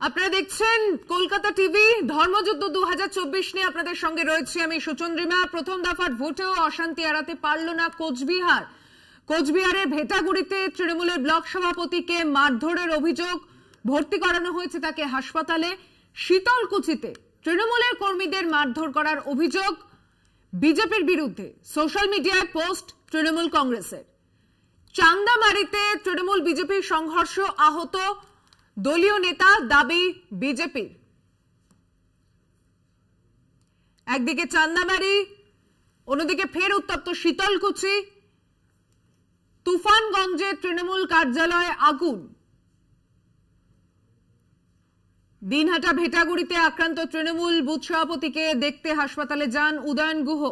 আপনারা দেখছেন কলকাতা টিভি। ধর্মযুদ্ধ 2024 নিয়ে আপনাদের সঙ্গে রয়েছে আমি সুচন্দ্রিমা। প্রথম দফার ভোটেও অশান্তি এড়াতে পারল না কোচবিহার। কোচবিহারের ভেটাগুড়িতে তৃণমূলের ব্লক সভাপতিকে মারধরের অভিযোগ, ভর্তি করানো হয়েছে তাকে হাসপাতালে। শীতলকুচিতে তৃণমূলের কর্মীদের মারধর করার অভিযোগ বিজেপির বিরুদ্ধে, সোশ্যাল মিডিয়ায় পোস্ট তৃণমূল কংগ্রেসের। চান্দামারিতে তৃণমূল বিজেপির সংঘর্ষ, আহত দলীয় নেতা, দাবি বিজেপির। একদিকে চান্দামারি, অন্যদিকে ফের উত্তপ্ত শীতলকুচি। তুফানগঞ্জে তৃণমূল কার্যালয়ে আগুন। দিনহাটা ভেটাগুড়িতে আক্রান্ত তৃণমূল বুথ সভাপতিকে দেখতে হাসপাতালে যান উদয়ন গুহ।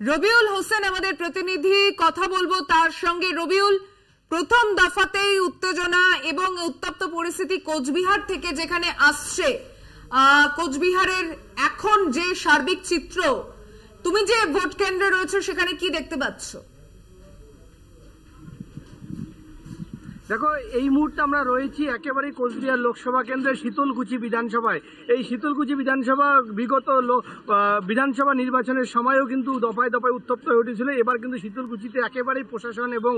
রবিউল হোসেন আমাদের প্রতিনিধি, কথা বলবো তার সঙ্গে। রবিউল, প্রথম দফাতেই উত্তেজনা এবং উত্তপ্ত পরিস্থিতি কোচবিহার থেকে যেখানে আসছে, কোচবিহারের এখন যে সার্বিক চিত্র, তুমি যে ভোট কেন্দ্রে রয়েছে সেখানে কি দেখতে পাচ্ছ? দেখো, এই মুহূর্তে আমরা রয়েছি একেবারে কোচবিহার লোকসভা কেন্দ্রের শীতলকুচি বিধানসভায়। এই শীতলকুচি বিধানসভা বিগত বিধানসভা নির্বাচনের সময়ও কিন্তু দফায় দফায় উত্তপ্ত হয়ে উঠেছিল। এবার কিন্তু শীতলকুচিতে একেবারেই প্রশাসন এবং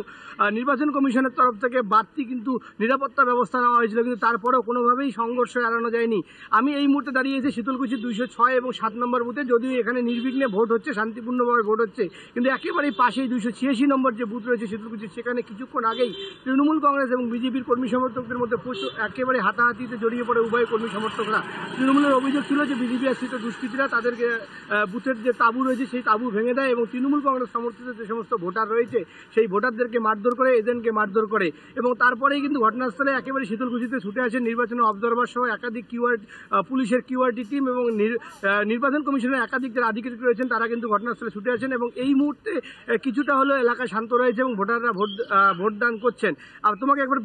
নির্বাচন কমিশনের তরফ থেকে বাড়তি কিন্তু নিরাপত্তা ব্যবস্থা নেওয়া হয়েছিল, কিন্তু তারপরেও কোনোভাবেই সংঘর্ষ এড়ানো যায়নি। আমি এই মুহূর্তে দাঁড়িয়েছি শীতলকুচি 206 এবং 7 নম্বর বুথে। যদিও এখানে নির্বিঘ্নে ভোট হচ্ছে, শান্তিপূর্ণভাবে ভোট হচ্ছে, কিন্তু একেবারেই পাশেই 286 নম্বর যে বুথ রয়েছে শীতলকুচি, সেখানে কিছুক্ষণ আগেই তৃণমূল কংগ্রেস এবং বিজেপির কর্মী সমর্থকদের মধ্যে একেবারে হাতাহাতিতে জড়িয়ে পড়ে উভয় কর্মী সমর্থকরা। তৃণমূলের অভিযোগ ছিল যে বিজেপি আশ্রিত দুষ্কৃতীরা তাদেরকে বুথের যে তাঁবু রয়েছে সেই তাঁবু ভেঙে দেয় এবং তৃণমূল কংগ্রেস সমর্থিত যে সমস্ত ভোটার রয়েছে সেই ভোটারদেরকে মারধর করে, এজেন্টকে মারধর করে। এবং তারপরেই কিন্তু ঘটনাস্থলে একেবারে শীতলকুচিতে ছুটে আসেন নির্বাচন অবজারভার সহ একাধিক পুলিশের কিউআরটি টিম এবং নির্বাচন কমিশনের একাধিক যারা আধিকারিক রয়েছেন তারা কিন্তু ঘটনাস্থলে ছুটে আসেন। এবং এই মুহূর্তে কিছুটা হলেও এলাকা শান্ত রয়েছে এবং ভোটাররা ভোটদান করছেন। আর তোমাকে একবার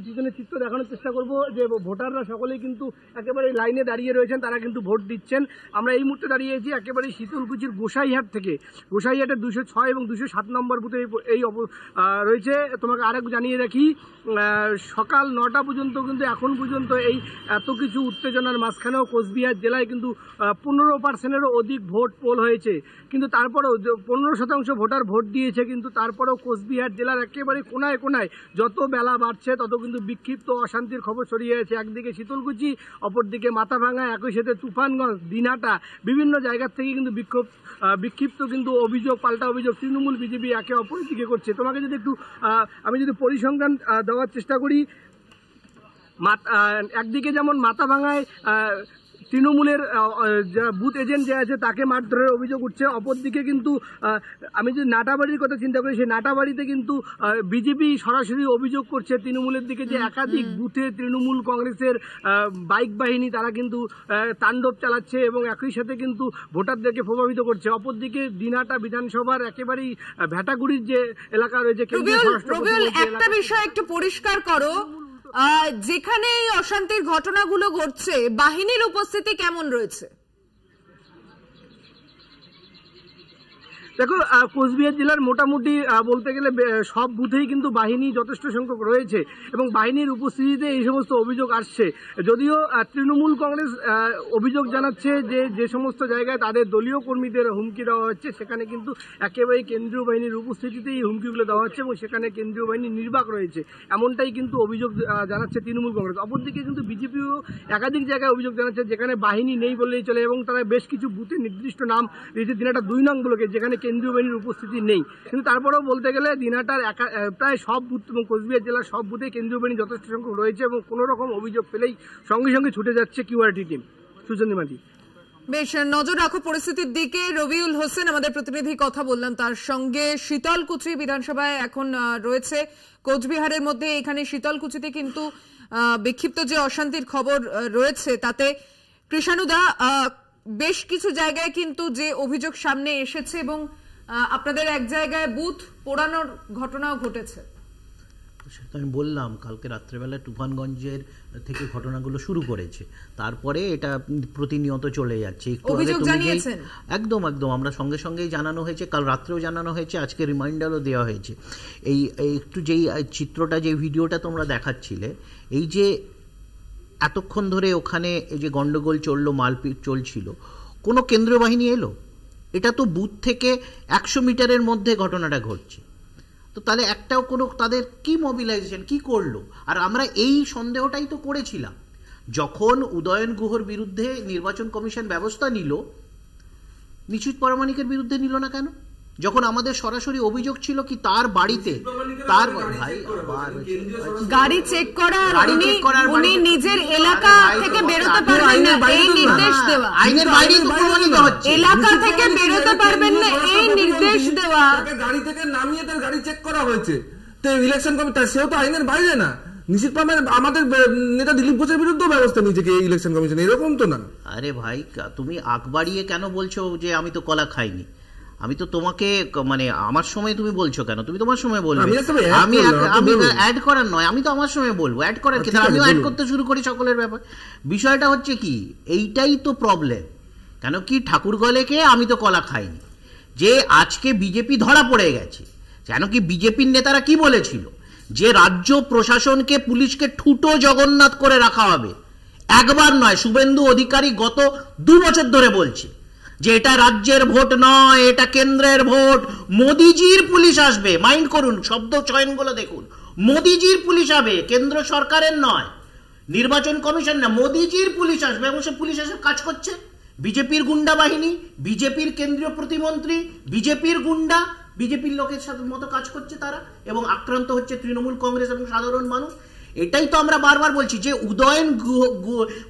পিছনের চিত্র দেখানোর চেষ্টা করবো যে ভোটাররা সকলেই কিন্তু একেবারে লাইনে দাঁড়িয়ে রয়েছেন, তারা কিন্তু ভোট দিচ্ছেন। আমরা এই মুহূর্তে দাঁড়িয়েছি একেবারে শীতলকুচির গোসাইহাট থেকে। গোসাইহাটের 206 এবং 207 নম্বর বুথে এই রয়েছে। তোমাকে আরেক জানিয়ে রাখি, সকাল 9টা পর্যন্ত কিন্তু এখন পর্যন্ত এই এত কিছু উত্তেজনার মাঝখানেও কোচবিহার জেলায় কিন্তু 15%-এরও অধিক ভোট পোল হয়েছে। কিন্তু তারপরেও 15% ভোটার ভোট দিয়েছে, কিন্তু তারপরেও কোচবিহার জেলার একেবারে কোনায় কোনায় যত বেলা বাড়ছে তত কিন্তু বিক্ষিপ্ত অশান্তির খবর ছড়িয়ে আছে। একদিকে শীতলকুচি, অপরদিকে মাথাভাঙা, একই সাথে তুফানগঞ্জ, দিনহাটা, বিভিন্ন জায়গার থেকে কিন্তু বিক্ষিপ্ত কিন্তু অভিযোগ, পাল্টা অভিযোগ তৃণমূল বিজেপি একে অপরের দিকে করছে। তোমাকে যদি একটু আমি যদি পরিসংখ্যান দেওয়ার চেষ্টা করি, একদিকে যেমন মাথাভাঙায় তৃণমূলের বুথ এজেন্ট যে আছে তাকে মারধরের অভিযোগ উঠছে, অপরদিকে কিন্তু আমি যদি নাটাবাড়ির কথা চিন্তা করি, সেই নাটাবাড়িতে কিন্তু বিজেপি সরাসরি অভিযোগ করছে তৃণমূলের দিকে যে একাধিক বুথে তৃণমূল কংগ্রেসের বাইক বাহিনী তারা কিন্তু তাণ্ডব চালাচ্ছে এবং একই সাথে কিন্তু ভোটারদেরকে প্রভাবিত করছে। অপরদিকে দিনহাটা বিধানসভার একেবারেই ভেটাগুড়ির যে এলাকা রয়েছে, একটা বিষয় একটু পরিষ্কার করো, যেখানে এই অশান্তির ঘটনাগুলো ঘটছে বাহিনীর উপস্থিতি কেমন রয়েছে? দেখো, কোচবিহার জেলার মোটামুটি বলতে গেলে সব বুথেই কিন্তু বাহিনী যথেষ্ট সংখ্যক রয়েছে এবং বাহিনীর উপস্থিতিতে এই সমস্ত অভিযোগ আসছে। যদিও তৃণমূল কংগ্রেস অভিযোগ জানাচ্ছে যে যে সমস্ত জায়গায় তাদের দলীয় কর্মীদের হুমকি দেওয়া হচ্ছে সেখানে কিন্তু একেবারেই কেন্দ্রীয় বাহিনীর উপস্থিতিতেই এই হুমকিগুলো দেওয়া হচ্ছে এবং সেখানে কেন্দ্রীয় বাহিনী নির্বাক রয়েছে, এমনটাই কিন্তু অভিযোগ জানাচ্ছে তৃণমূল কংগ্রেস। অপরদিকে কিন্তু বিজেপিও একাধিক জায়গায় অভিযোগ জানাচ্ছে যেখানে বাহিনী নেই বললেই চলে এবং তারা বেশ কিছু বুথে নির্দিষ্ট নাম দিয়েছে, দিনহাটা 2 নং ব্লকে, যেখানে কেন্দ্রীয় বাহিনীর উপস্থিতি নেই। কিন্তু তারপরেও বলতে গেলে দিনহাটার প্রায় সব বুথ এবং কোচবিহার জেলার সব বুথে কেন্দ্রীয় বাহিনী যথেষ্ট সংখ্যক রয়েছে এবং কোনো রকম অভিযোগ পেলেই সঙ্গে সঙ্গে ছুটে যাচ্ছে কিউআরটি টিম। সুচন্দ্রিমাদি, বেশ নজর রাখো পরিস্থিতির দিকে। রবিউল হোসেন আমাদের প্রতিনিধি, কথা বললাম তার সঙ্গে। শীতলকুচি বিধানসভায় এখন রয়েছে কোচবিহারের মধ্যে, এখানে শীতলকুচিতে কিন্তু বিক্ষিপ্ত যে অশান্তির খবর রয়েছে তাতে কৃষাণুদা বেশ কিছু জায়গায় কিন্তু যে অভিযোগ সামনে এসেছে এবং আপনাদের এক জায়গায় বুথ পোড়ানোর ঘটনাও ঘটেছে। সেটা আমি বললাম, কালকে রাত্রেবেলা তুফানগঞ্জের থেকে ঘটনাগুলো শুরু করেছে, তারপরে এটা প্রতিনিয়ত চলে যাচ্ছে। একদম আমরা সঙ্গে সঙ্গেই জানানো হয়েছে, কাল রাত্রেও জানানো হয়েছে, আজকে রিমাইন্ডারও দেওয়া হয়েছে। এই একটু যেই চিত্রটা, যে ভিডিওটা তোমরা দেখাচ্ছিলে, এই যে এতক্ষণ ধরে ওখানে এই যে গন্ডগোল চললো, মারপিট চলছিল, কোনো কেন্দ্রীয় বাহিনী এলো? এটা তো বুথ থেকে 100 মিটারের মধ্যে ঘটনাটা ঘটছে। তো তাহলে একটাও কোনো তাদের কি মোবিলাইজেশন কি করলো? আর আমরা এই সন্দেহটাই তো করেছিলাম যখন উদয়ন গুহর বিরুদ্ধে নির্বাচন কমিশন ব্যবস্থা নিল, নিশীথ প্রামাণিকের বিরুদ্ধে নিল না কেন? যখন আমাদের সরাসরি অভিযোগ ছিল কি তার বাড়িতে তার ভাই গাড়ি চেক করার উনি নিজের এলাকা থেকে বেরোতে পারবেন না এই নির্দেশ দেওয়া, আইনের বাইরে তো প্রমাণিত হচ্ছে, এলাকা থেকে বেরোতে পারবেন না এই নির্দেশ দেওয়া, গাড়ি থেকে নামিয়ে তার গাড়ি চেক করা হয়েছে। তো ইলেকশন কমিশন সেও তো আইনের বাইরে না। নিশ্চিত আমাদের নেতা দিলীপ ঘোষের বিরুদ্ধে ব্যবস্থা নিয়েছে কি ইলেকশন কমিশন? এরকম তো না। আরে ভাই, তুমি আগ বাড়িয়ে কেন বলছো যে আমি তো কলা খাইনি? আমি তো তোমাকে মানে আমার সময় তুমি বলছো কেন? তুমি তোমার সময় বলবে, আমি অ্যাড করার নয়, আমি তো আমার সময় বলবো। অ্যাড করার কি, আমিও অ্যাড করতে শুরু করি সকলের ব্যাপার। বিষয়টা হচ্ছে কি, এইটাই তো প্রবলেম। কেন কি ঠাকুরগলেকে আমি তো কলা খাইনি, যে আজকে বিজেপি ধরা পড়ে গেছে। কেন কি বিজেপির নেতারা কি বলেছিল, যে রাজ্য প্রশাসনকে পুলিশকে ঠুটো জগন্নাথ করে রাখা হবে। একবার নয়, শুভেন্দু অধিকারী গত 2 বছর ধরে বলছে যে এটা রাজ্যের ভোট নয়, এটা কেন্দ্রের ভোট, মোদিজির পুলিশ আসবে। মাইন্ড করুন, শব্দ চয়নগুলো দেখুন, মোদিজির পুলিশ হবে, কেন্দ্র সরকারের নয়, নির্বাচন কমিশন না, মোদিজির পুলিশ আসবে। এবং সে পুলিশ এসে কাজ করছে বিজেপির গুন্ডা বাহিনী, বিজেপির কেন্দ্রীয় প্রতিমন্ত্রী, বিজেপির গুন্ডা, বিজেপির লোকের সাথে মতো কাজ করছে তারা, এবং আক্রান্ত হচ্ছে তৃণমূল কংগ্রেস এবং সাধারণ মানুষ। এটাই তো আমরা বারবার বলছি যে উদয়ন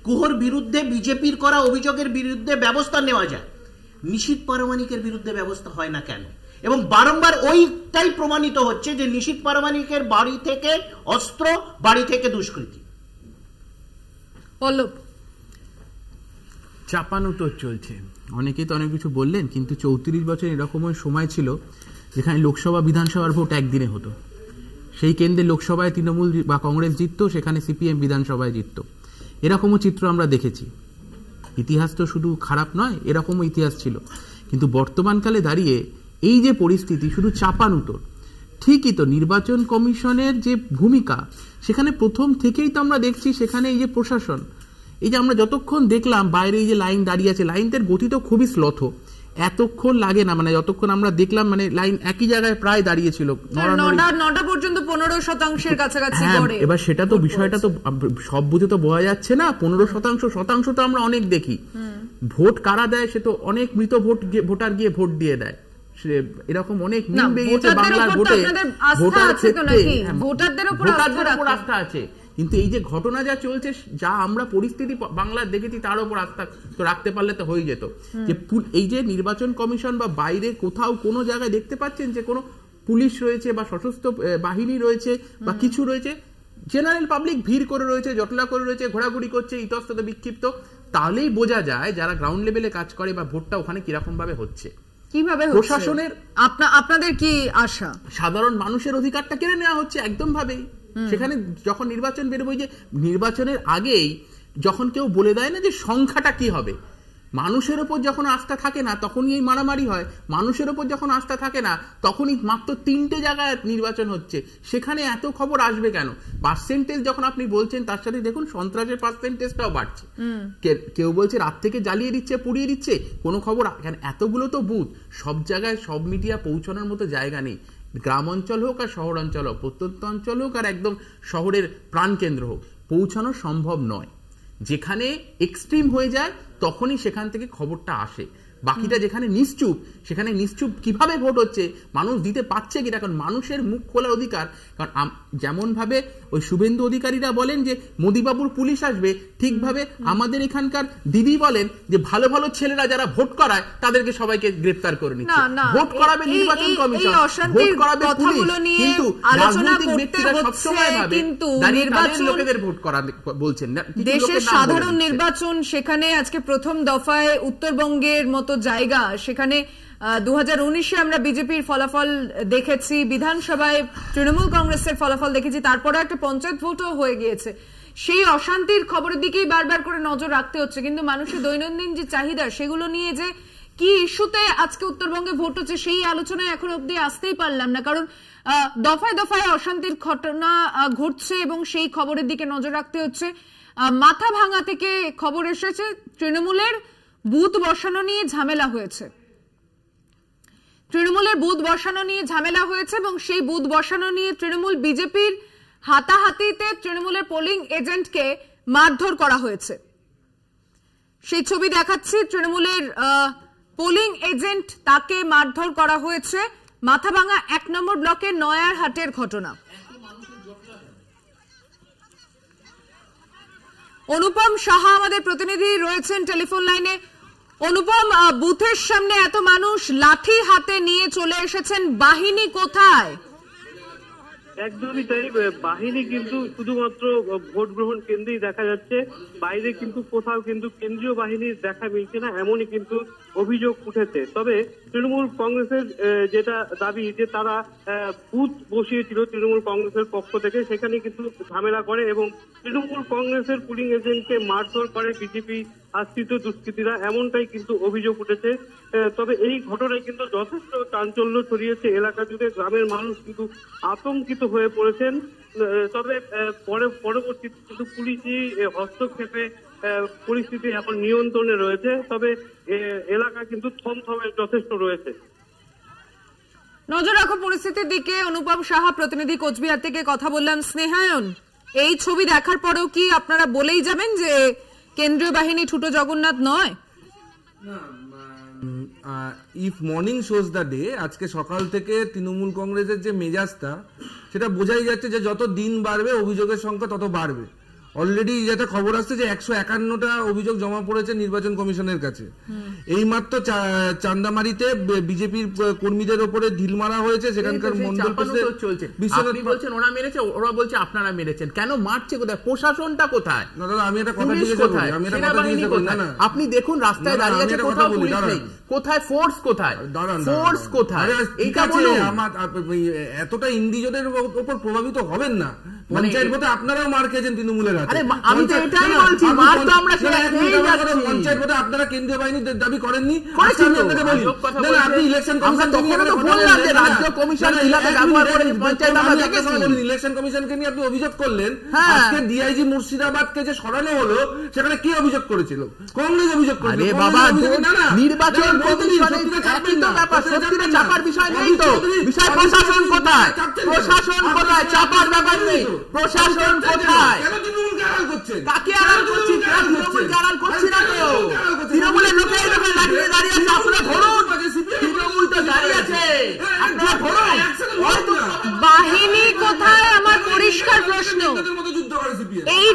গুহর বিরুদ্ধে বিজেপির করা অভিযোগের বিরুদ্ধে ব্যবস্থা নেওয়া যায়, নিশীথ প্রামাণিকের বিরুদ্ধে ব্যবস্থা হয় না কেন? এবং বারংবার ওইটাই প্রমাণিত হচ্ছে যে নিশীথ প্রামাণিকের বাড়ি থেকে অস্ত্র, বাড়ি থেকে দুষ্কৃতি। পল্লব, চাপানুতোর চলছে, অনেকেই তো অনেক কিছু বললেন, কিন্তু 34 বছর এরকম সময় ছিল যেখানে লোকসভা বিধানসভার ভোট একদিনে হতো। সেই কেন্দ্রে লোকসভায় তৃণমূল বা কংগ্রেস জিততো, সেখানে সিপিএম বিধানসভায় জিততো। এরকমও চিত্র আমরা দেখেছি। ইতিহাস তো শুধু খারাপ নয়, এরকমও ইতিহাস ছিল। কিন্তু বর্তমানকালে দাঁড়িয়ে এই যে পরিস্থিতি, শুধু চাপানুতোর। ঠিকই তো, নির্বাচন কমিশনের যে ভূমিকা, সেখানে প্রথম থেকেই তো আমরা দেখছি, সেখানে এই যে প্রশাসন, এই যে আমরা যতক্ষণ দেখলাম বাইরে এই যে লাইন দাঁড়িয়ে আছে, লাইনটার গতি তো খুবই স্লথ, এতক্ষণ লাগে না, মানে যতক্ষণ আমরা দেখলাম, মানে লাইন একই জায়গায় প্রায় দাঁড়িয়েছিল, 9টা পর্যন্ত 15% কাছাকাছি। এবার সেটা তো বিষয়টা তো সব বুঝে তো বোঝা যাচ্ছে না। 15% তো আমরা অনেক দেখি। ভোট কারা দেয়, সে তো অনেক মৃত ভোটার গিয়ে ভোট দিয়ে দেয়। এরকম অনেক মিম বেরিয়েছে বাংলার ভোটে, ভোটারদের উপর আস্থা আছে। কিন্তু এই যে ঘটনা যা চলছে, যা আমরা পরিস্থিতি বাংলার দেখেছি, তার উপর আস্থা তো রাখতে পারলে তো হয়ে যেত। যে এই যে নির্বাচন কমিশন বা বাইরে কোথাও কোনো জায়গায় দেখতে পাচ্ছেন যে কোনো পুলিশ রয়েছে বা সশস্ত্র বাহিনী রয়েছে বা কিছু রয়েছে, জেনারেল পাবলিক ভিড় করে রয়েছে, জটলা করে রয়েছে, ঘোরাঘুরি করছে, ইতস্তত বিক্ষিপ্ত, তাহলেই বোঝা যায় যারা গ্রাউন্ড লেভেলে কাজ করে বা ভোটটা ওখানে কিরকম ভাবে হচ্ছে, কিভাবে প্রশাসনের। আপনাদের কি আশা? সাধারণ মানুষের অধিকারটা কেড়ে নেওয়া হচ্ছে একদম ভাবেই। সেখানে যখন নির্বাচন বেরোবে, যে নির্বাচনের আগেই যখন কেউ বলে দেয় না যে সংখ্যাটা কি হবে, মানুষের ওপর যখন আস্থা থাকে না তখনই এই মারামারি হয়। মানুষের ওপর যখন আস্থা থাকে না তখনই মাত্র 3টে জায়গায় নির্বাচন হচ্ছে, সেখানে এত খবর আসবে কেন? পার্সেন্টেজ যখন আপনি বলছেন, তার সাথে দেখুন সন্ত্রাসের পার্সেন্টেজটাও বাড়ছে। কেউ বলছে রাত থেকে জ্বালিয়ে দিচ্ছে, পুড়িয়ে দিচ্ছে, কোনো খবর। এতগুলো তো বুথ, সব জায়গায় সব মিডিয়া পৌঁছানোর মতো জায়গা নেই। গ্রাম অঞ্চল হোক আর শহর অঞ্চল হোক, প্রত্যন্ত অঞ্চল হোক আর একদম শহরের প্রাণকেন্দ্র হোক, পৌঁছানো সম্ভব নয়। যেখানে এক্সট্রিম হয়ে যায় তখনই সেখান থেকে খবরটা আসে। বাকিটা যেখানে নিশ্চুপ, সেখানে নিশ্চুপ কিভাবে ভোট হচ্ছে, মানুষ দিতে পারছে কিনা, কারণ মানুষের মুখ খোলার অধিকার। কারণ যেমন ভাবে ওই শুভেন্দু অধিকারীরা বলেন যে মোদিবাবুর পুলিশ আসবে, ঠিকভাবে আমাদের এখানকার দিদি বলেন যে ভালো ভালো ছেলেরা যারা ভোট করায় তাদেরকে সবাইকে গ্রেফতার করে নিচ্ছে। ভোট করাবে নির্বাচন কমিশন, ভোট করাবে পুলিশ, কিন্তু রাজনৈতিক ব্যক্তিরা সবসময় ভাবে নির্বাচন লোকেদের ভোট করা বলছেন না। দেশের সাধারণ নির্বাচন, সেখানে আজকে প্রথম দফায় উত্তরবঙ্গের মতো মতো জায়গা, সেখানে 2019-এ আমরা বিজেপির ফলাফল দেখেছি, বিধানসভায় তৃণমূল কংগ্রেসের ফলাফল দেখেছি, তারপরে একটা পঞ্চায়েত ভোটও হয়ে গিয়েছে। সেই অশান্তির খবরের দিকেই বারবার করে নজর রাখতে হচ্ছে, কিন্তু মানুষের দৈনন্দিন যে চাহিদা সেগুলো নিয়ে যে কি ইস্যুতে আজকে উত্তরবঙ্গে ভোট হচ্ছে সেই আলোচনায় এখন অব্দি আসতেই পারলাম না, কারণ দফায় দফায় অশান্তির ঘটনা ঘটছে এবং সেই খবরের দিকে নজর রাখতে হচ্ছে। মাথা ভাঙা থেকে খবর এসেছে তৃণমূলের বুথ বসানো নিয়ে ঝামেলা হয়েছে, এবং সেই বুথ বসানো নিয়ে তৃণমূল বিজেপির হাতাহাতিতে তৃণমূলের পোলিং এজেন্টকে মারধর করা হয়েছে। সেই ছবি দেখাচ্ছি, তৃণমূলের পোলিং এজেন্ট তাকে মারধর করা হয়েছে। মাথাভাঙা 1 নম্বর ব্লকের নয়ারহাটের ঘটনা। অনুপম সাহা আমাদের প্রতিনিধি রয়েছেন টেলিফোন লাইনে। অনুপম, বুথের সামনে এত মানুষ লাঠি হাতে নিয়ে চলে এসেছেন, বাহিনী কোথায়? একদমই তাই, বাহিনী কিন্তু শুধুমাত্র ভোট গ্রহণ কেন্দ্রেই দেখা যাচ্ছে, বাইরে কিন্তু কোথাও কিন্তু কেন্দ্রীয় বাহিনীর দেখা মিলছে না, এমনই কিন্তু অভিযোগ উঠেছে। তবে তৃণমূল কংগ্রেসের যেটা দাবি যে তারা বুথ বসিয়েছিল তৃণমূল কংগ্রেসের পক্ষ থেকে, সেখানে কিন্তু ঝামেলা করে এবং তৃণমূল কংগ্রেসের পুলিং এজেন্টকে মারধর করে বিজেপি আশ্রিত দুষ্কৃতীরা, এমনটাই কিন্তু অভিযোগ উঠেছে। তবে এই ঘটনায় কিন্তু যথেষ্ট চাঞ্চল্য ছড়িয়েছে এলাকা জুড়ে, গ্রামের মানুষ কিন্তু আতঙ্কিত হয়ে পড়েছেন। তবে পরবর্তীতে কিন্তু পুলিশি হস্তক্ষেপে পরিস্থিতি এখন নিয়ন্ত্রণে রয়েছে, তবে এলাকা কিন্তু থমথমে যথেষ্ট রয়েছে। নজর রাখো পরিস্থিতির দিকে। অনুপম সাহা, প্রতিনিধি, কোচবিহার থেকে কথা বললাম। স্নেহায়ন, এই ছবি দেখার পরেও কি আপনারা বলেই যাবেন যে কেন্দ্রীয় বাহিনী ঠুটো জগন্নাথ নয়? If morning shows the day, আজকে সকাল থেকে তৃণমূল কংগ্রেসের যে মেজাজটা সেটা বোঝাই যাচ্ছে যে যত দিন বাড়বে অভিযোগের সংখ্যা তত বাড়বে। অলরেডি যেটা খবর আসছে যে 151টা অভিযোগ জমা পড়েছে নির্বাচন কমিশনের কাছে। এইমাত্র চান্দামারিতে বিজেপির কর্মীদের উপরে ঢিল মারা হয়েছে, সেখানকার মন্ডল চলছে। আপনি বলছেন ওরা মেরেছে, ওরা বলছে আপনারা মেরেছেন, কেন মারছে? কোথায় প্রশাসনটা? কোথায়? না দাদা, আমি একটা কথা জিজ্ঞেস করি, আপনি দেখুন রাস্তায় দাঁড়িয়ে আছে, কোথাও পুলিশ নেই, কোথায় ফোর্স? কোথায় ফোর্স? কোথায়? এইটা বলুন। এতটা ইন্ডিজনের উপর প্রভাবিত হবেন না। পঞ্চায়েত ভোটে আপনারাও মার খেয়েছেন তৃণমূলের হাতে। আমি তো এটাই বলছি, মার তো আমরা পঞ্চায়েত ভোটে আপনারা কেন্দ্রীয় বাহিনীর দাবি করেননি। আপনি ইলেকশন কমিশনকে নিয়ে আপনি অভিযোগ করলেন, আজকে ডিআইজি মুর্শিদাবাদকে যে সরানো হলো সেখানে কি অভিযোগ করেছিল? কংগ্রেস অভিযোগ করেছিল। নির্বাচন কমিশনের একই তো ব্যাপার, সত্যিটা চাপার বিষয় নেই তো। বিষয় প্রশাসন কোথায়? প্রশাসন কোথায়? চাপার ব্যাপার নেই। প্রশাসন কোথায়? কাকে আড়াল করছি? তৃণমূলকে আড়াল করছি না তো। তৃণমূলের লোকে দাঁড়িয়ে দাঁড়িয়ে আছে, আপনারা ধরুন। তৃণমূল তো দাঁড়িয়ে আছে, আপনারা ধরুন। বাহিনী কোথায়? আমার পরিষ্কার প্রশ্ন। এই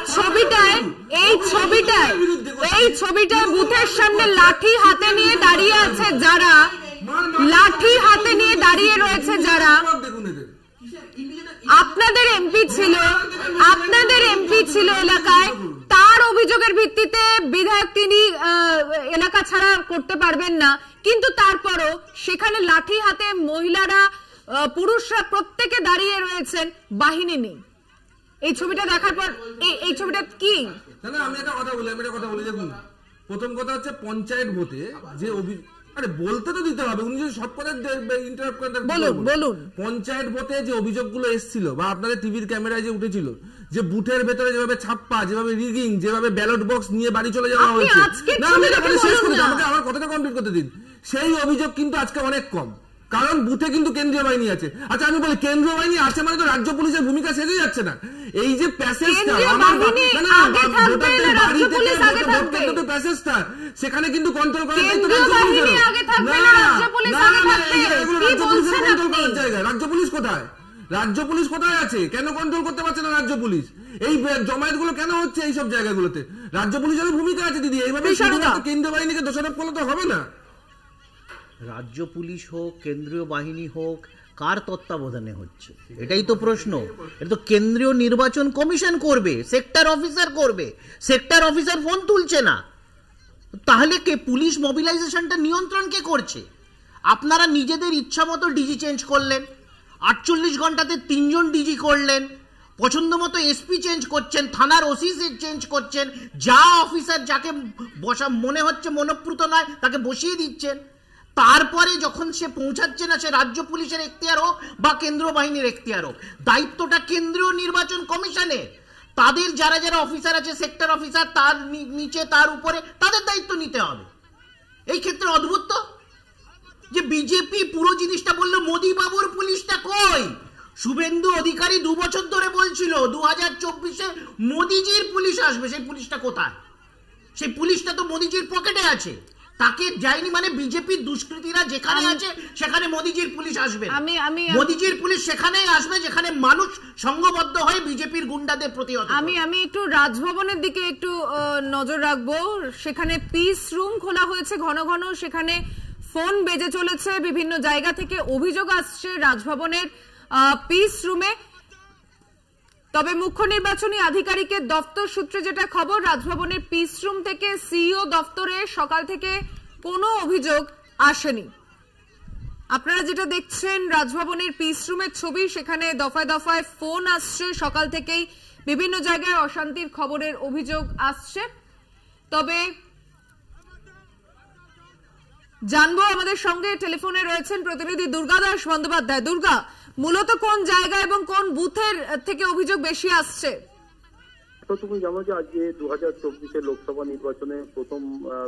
ছবিটায় বুথের সামনে লাঠি হাতে নিয়ে দাঁড়িয়ে আছে যারা, লাঠি হাতে নিয়ে দাঁড়িয়ে রয়েছে যারা, আপনাদের এমপি ছিল এলাকায়, তার অভিযোগের ভিত্তিতে বিধায়ক তিনি এলাকা ছাড়া করতে পারবেন না, কিন্তু তারপরও সেখানে লাঠি হাতে মহিলারা, পুরুষরা প্রত্যেকে দাঁড়িয়ে রয়েছেন, বাহিনী নেই। এই ছবিটা দেখার পর এই ছবিটা কি? আমি একটা কথা বলি, দেখুন, প্রথম কথা হচ্ছে পঞ্চায়েত ভোটে যে আরে বলতে তো দিতে হবে, উনি যদি সব কথা ইন্টারাপ্ট করেন বলুন। পঞ্চায়েত ভোটে যে অভিযোগগুলো এসেছিল বা আপনাদের টিভির ক্যামেরায় যে উঠেছিল, যে বুথের ভেতরে যেভাবে ছাপ্পা, যেভাবে রিগিং, যেভাবে ব্যালট বক্স নিয়ে বাড়ি চলে যাওয়া হয়েছে, আমার কথাটা কমপ্লিট করতে দিন। সেই অভিযোগ কিন্তু আজকে অনেক কম, কারণ বুথে কিন্তু কেন্দ্রীয় বাহিনী আছে। আচ্ছা আমি বলি, কেন্দ্রীয় বাহিনী আছে মানে তো রাজ্য পুলিশের ভূমিকা সেরে যাচ্ছে না। এই যে প্যাসেজটা সেখানে কিন্তু কন্ট্রোল করার জায়গা রাজ্য পুলিশ কোথায়? রাজ্য পুলিশ কোথায় আছে? কেন কন্ট্রোল করতে পারছে না রাজ্য পুলিশ? এই জমায়েত গুলো কেন হচ্ছে এইসব জায়গাগুলোতে? রাজ্য পুলিশের ভূমিকা আছে দিদি। এইভাবে কেন্দ্রীয় বাহিনীকে দোষারোপ করলে তো হবে না। রাজ্য পুলিশ হোক, কেন্দ্রীয় বাহিনী হোক, কার তত্ত্বাবধানে হচ্ছে এটাই তো প্রশ্ন। এটা তো কেন্দ্রীয় নির্বাচন কমিশন করবে, সেক্টর অফিসার করবে। সেক্টর অফিসার ফোন তুলছে না, তাহলে কে পুলিশ মোবিলাইজেশনটা নিয়ন্ত্রণ কে করছে? আপনারা নিজেদের ইচ্ছা মতো ডিজি চেঞ্জ করলেন, 48 ঘন্টাতে 3 জন ডিজি করলেন, পছন্দ মতো এসপি চেঞ্জ করছেন, থানার ওসি চেঞ্জ করছেন, যা অফিসার যাকে বসা মনে হচ্ছে মনোপ্রুত নয় তাকে বসিয়ে দিচ্ছেন। তারপরে যখন সে পৌঁছাচ্ছে না, সে রাজ্য পুলিশের এখতিয়ার হোক বা কেন্দ্র বাহিনীর এখতিয়ার হোক, দায়িত্বটা কেন্দ্রীয় নির্বাচন কমিশনের। তাদের যারা যারা অফিসার আছে, সেক্টর অফিসার, তার নিচে তার উপরে তাদের দায়িত্ব নিতে হবে। এই ক্ষেত্রে অদ্ভুত তো যে বিজেপি পুরো জিনিসটা বললো মোদী বাবুর পুলিশটা কই? শুভেন্দু অধিকারী 2 বছর ধরে বলছিল 2024-এ মোদিজির পুলিশ আসবে, সেই পুলিশটা কোথায়? সেই পুলিশটা তো মোদিজির পকেটে আছে, তাকে যায়নি। মানে বিজেপির দুষ্কৃতীরা যেখানে আছে সেখানে মোদিজির পুলিশ আসবে। মোদিজির পুলিশ সেখানেই আসবে যেখানে মানুষ সংঘবদ্ধ হয়ে বিজেপির গুন্ডাদের প্রতিহত। আমি একটু রাজভবনের দিকে একটু নজর রাখবো। সেখানে পিস রুম খোলা হয়েছে, ঘন ঘন সেখানে ফোন বেজে চলেছে, বিভিন্ন জায়গা থেকে অভিযোগ আসছে রাজভবনের পিস রুমে। তবে মুখ্য নির্বাচনী আধিকারিকের দপ্তর সূত্রে যেটা খবর, রাজভবনের পিস রুম থেকে সিইও দপ্তরে সকাল থেকে কোনো অভিযোগ আসেনি। আপনারা যেটা দেখছেন রাজভবনের পিস রুমের ছবি, সেখানে দফায় দফায় ফোন আসছে, সকাল থেকেই বিভিন্ন জায়গায় অশান্তির খবরের অভিযোগ আসছে। তবে জানবো, আমাদের সঙ্গে টেলিফোনে রয়েছেন প্রতিনিধি দুর্গাদাস বন্দ্যোপাধ্যায়। দুর্গা, মূলত কোন জায়গা এবং কোন বুথের থেকে অভিযোগ বেশি আসছে? তো তুমি জানো যে আজকে 2024-এর লোকসভা নির্বাচনে প্রথম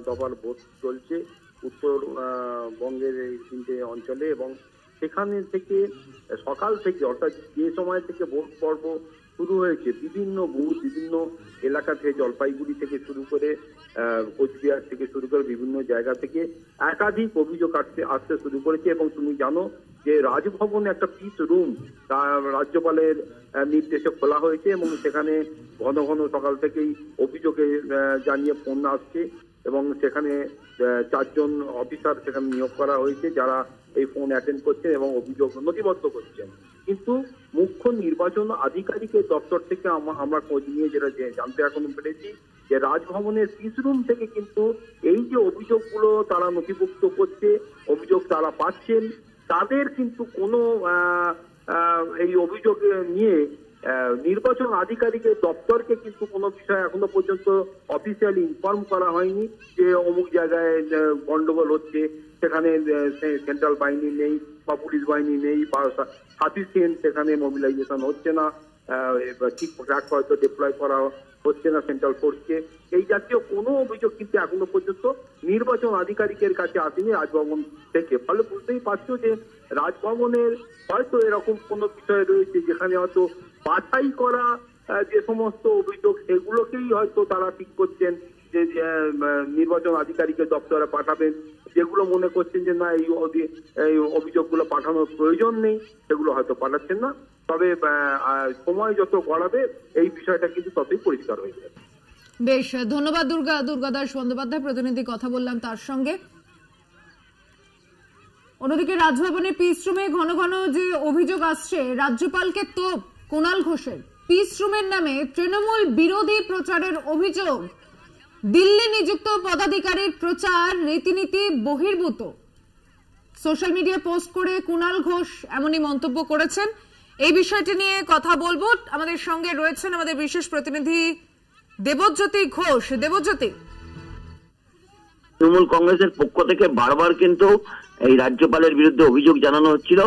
দফার ভোট চলছে উত্তরবঙ্গের এই 3টে অঞ্চলে, এবং সেখানে থেকে সকাল থেকে, অর্থাৎ যে সময় থেকে ভোট পর্ব শুরু হয়েছে, বিভিন্ন বুথ, বিভিন্ন এলাকা থেকে, জলপাইগুড়ি থেকে শুরু করে কোচবিহার থেকে শুরু করে বিভিন্ন জায়গা থেকে একাধিক অভিযোগ আসতে শুরু করেছে। এবং তুমি জানো যে রাজভবনে একটা পিস রুম রাজ্যপালের নির্দেশে খোলা হয়েছে, এবং সেখানে ঘন ঘন সকাল থেকেই অভিযোগে জানিয়ে ফোন আসছে, এবং সেখানে 4 জন অফিসার সেখানে নিয়োগ করা হয়েছে যারা এই ফোন অ্যাটেন্ড করছেন এবং অভিযোগ নথিবদ্ধ করছেন। কিন্তু মুখ্য নির্বাচন আধিকারিকের দপ্তর থেকে আমরা খোঁজ নিয়ে যেটা জানতে এখন পেরেছি যে রাজভবনের পিস রুম থেকে কিন্তু এই যে অভিযোগগুলো তারা নথিভুক্ত করছে, অভিযোগ তারা পাচ্ছেন, তাদের কিন্তু কোনো এই অভিযোগ নিয়ে নির্বাচন আধিকারিকের দপ্তরকে কিন্তু কোনো বিষয় এখনো পর্যন্ত অফিসিয়ালি ইনফর্ম করা হয়নি যে অমুক জায়গায় গন্ডগোল হচ্ছে, সেখানে সেন্ট্রাল বাহিনী নেই বা পুলিশ বাহিনী নেই বা সাফিসিয়েন্ট সেখানে মোবিলাইজেশন হচ্ছে না, ঠিকঠাক হয়তো ডিপ্লয় করা হচ্ছে না সেন্ট্রাল ফোর্সকে। এই জাতীয় কোনো অভিযোগ কিন্তু এখনো পর্যন্ত নির্বাচন আধিকারিকের কাছে আসেনি রাজভবন থেকে। ফলে বুঝতেই পারছো যে রাজভবনের হয়তো এরকম কোনো বিষয় রয়েছে যেখানে হয়তো বাছাই করা যে সমস্ত অভিযোগ সেগুলোকেই হয়তো তারা ঠিক করছেন যে নির্বাচন আধিকারিকের দপ্তরে পাঠাবেন, যেগুলো মনে করছেন যে না এই অভিযোগগুলো পাঠানোর প্রয়োজন নেই সেগুলো হয়তো পাঠাচ্ছেন না। তবে সময় যত গড়াবে এই বিষয়টা কিন্তু ততই পরিষ্কার হয়ে যাবে। বেশ, ধন্যবাদ দুর্গাদাস বন্দ্যোপাধ্যায়, প্রতিনিধি কথা বললাম তার সঙ্গে। অন্যদিকে রাজভবনের পিস রুমে ঘন ঘন যে অভিযোগ আসছে, রাজ্যপালকে তোপ কুণাল ঘোষের। পিস রুমের নামে তৃণমূল বিরোধী প্রচারের অভিযোগ, দিল্লি নিযুক্ত পদাধিকারীর প্রচার রীতিনীতি বহির্ভূত। সোশ্যাল মিডিয়া পোস্ট করে কুণাল ঘোষ এমনই মন্তব্য করেছেন। এই বিষয়টি নিয়ে কথা বলবো। আমাদের সঙ্গে রয়েছেন আমাদের বিশেষ প্রতিনিধি দেবজ্যোতি ঘোষ। দেবজ্যোতি, তৃণমূল কংগ্রেসের পক্ষ থেকে বারবার কিন্তু এই রাজ্যপালের বিরুদ্ধে অভিযোগ জানানো হচ্ছিল।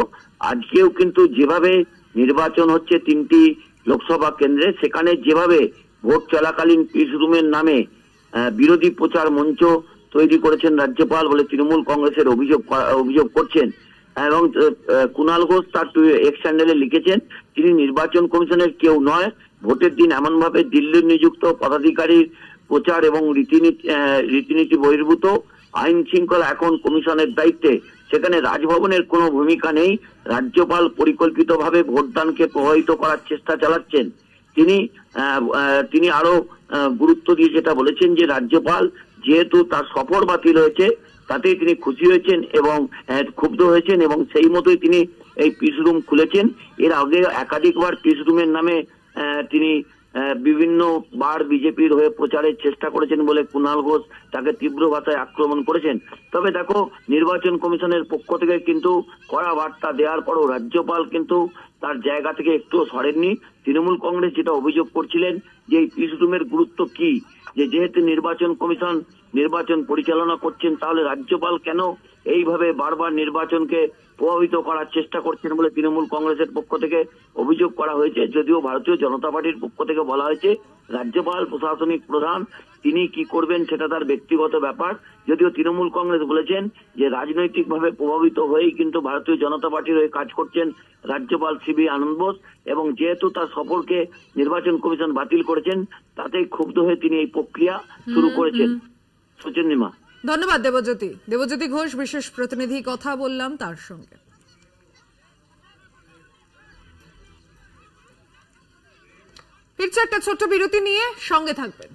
আজকেও কিন্তু যেভাবে নির্বাচন হচ্ছে 3টি লোকসভা কেন্দ্রে, সেখানে যেভাবে ভোট চলাকালীন পিস রুমের নামে বিরোধী প্রচার মঞ্চ তৈরি করেছেন রাজ্যপাল বলে তৃণমূল কংগ্রেসের অভিযোগ করছেন। এবং কুণাল ঘোষ তার এক্স হ্যান্ডেলে লিখেছেন, তিনি নির্বাচন কমিশনের কেউ নয়, ভোটের দিন এমন ভাবে দিল্লির নিযুক্ত পদাধিকারীর প্রচার এবং রীতিনীতি বহির্ভূত। আইন শৃঙ্খলা এখন কমিশনের দায়িত্বে, সেখানে রাজভবনের কোনো ভূমিকা নেই। রাজ্যপাল পরিকল্পিতভাবে ভোটদানকে প্রভাবিত করার চেষ্টা চালাচ্ছেন। তিনি আরো গুরুত্ব দিয়ে যেটা বলেছেন যে রাজ্যপাল যেহেতু তার সফর বাতিল হয়েছে তাতেই তিনি খুশি হয়েছেন এবং ক্ষুব্ধ হয়েছেন, এবং সেই মতোই তিনি এই পিস রুম খুলেছেন। এর আগে একাধিকবার পিস রুমের নামে তিনি বিভিন্ন বার বিজেপির হয়ে প্রচারের চেষ্টা করেছেন বলে কুণাল ঘোষ তাকে তীব্র ভাষায় আক্রমণ করেছেন। তবে দেখো, নির্বাচন কমিশনের পক্ষ থেকে কিন্তু কড়া বার্তা দেওয়ার পরও রাজ্যপাল কিন্তু তার জায়গা থেকে একটুও সরেননি। তৃণমূল কংগ্রেস যেটা অভিযোগ করছিলেন যে এই পিস রুমের গুরুত্ব কি, যে যেহেতু নির্বাচন কমিশন নির্বাচন পরিচালনা করছেন, তাহলে রাজ্যপাল কেন এইভাবে বারবার নির্বাচনকে প্রভাবিত করার চেষ্টা করছেন বলে তৃণমূল কংগ্রেসের পক্ষ থেকে অভিযোগ করা হয়েছে। যদিও ভারতীয় জনতা পার্টির পক্ষ থেকে বলা হয়েছে রাজ্যপাল প্রশাসনিক প্রধান, তিনি কি করবেন সেটা তার ব্যক্তিগত ব্যাপার। যদিও তৃণমূল কংগ্রেস বলেছেন যে রাজনৈতিকভাবে প্রভাবিত হয়েই কিন্তু ভারতীয় জনতা পার্টির হয়ে কাজ করছেন রাজ্যপাল সিবি আনন্দ বোস, এবং যেহেতু তার সফরকে নির্বাচন কমিশন বাতিল করেছেন তাতেই ক্ষুব্ধ হয়ে তিনি এই প্রক্রিয়া শুরু করেছেন। সুচন্দ্রিমা, ধন্যবাদ দেবজ্যোতি ঘোষ, বিশেষ প্রতিনিধি, কথা বললাম তার সঙ্গে। ফিরছে একটা ছোট্ট বিরতি নিয়ে, সঙ্গে থাকবেন।